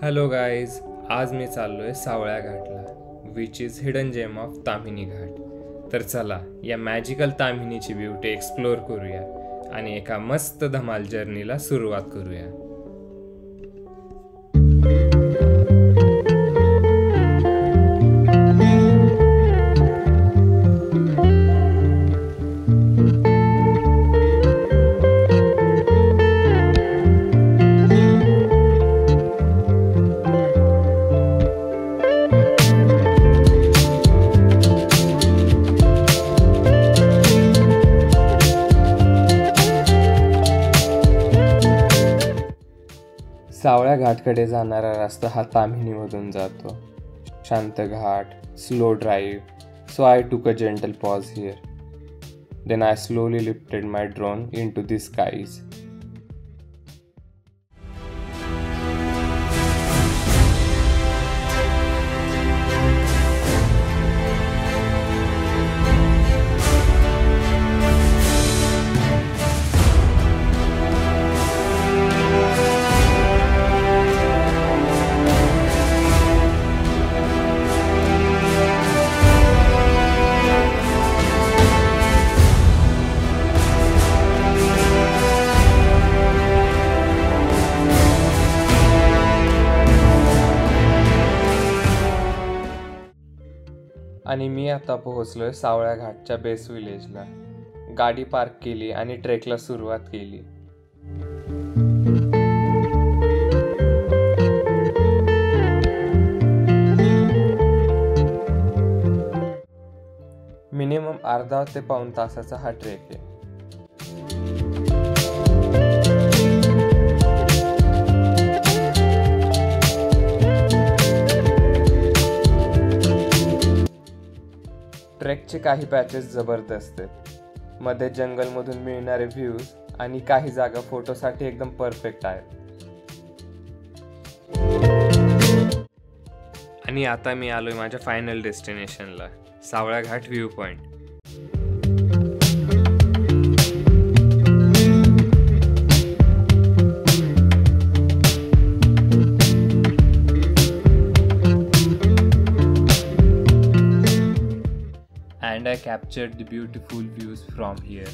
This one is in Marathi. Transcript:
हॅलो गाईज, आज मी चाललोय सावळ्या घाटला, which is hidden gem of Tamhini Ghat. तर चला या मॅजिकल ताम्हिणीची ब्युटी एक्सप्लोर करूया आणि एका मस्त धमाल जर्नीला सुरुवात करूया. सावळ्या घाटकडे जाणारा रस्ता हा ताम्हिणीमधून जातो. शांत घाट, slow drive, so I took a gentle pause here. Then I slowly lifted my drone into the skies. आणि मी आता पोहोचलोय सावळ्या घाटच्या बेस विलेजला. गाडी पार्क केली आणि ट्रेकला सुरुवात केली. मिनिमम अर्धा ते पाऊण तासाचा हा ट्रेक आहे. ट्रेकचे काही पॅचेस जबरदस्त आहेत. मध्ये जंगलमधून मिळणारे व्ह्यूज आणि काही जागा फोटोसाठी एकदम परफेक्ट आहेत. आणि आता मी आलोय माझ्या फायनल डेस्टिनेशनला, Savlya Ghat view point. And I captured the beautiful views from here.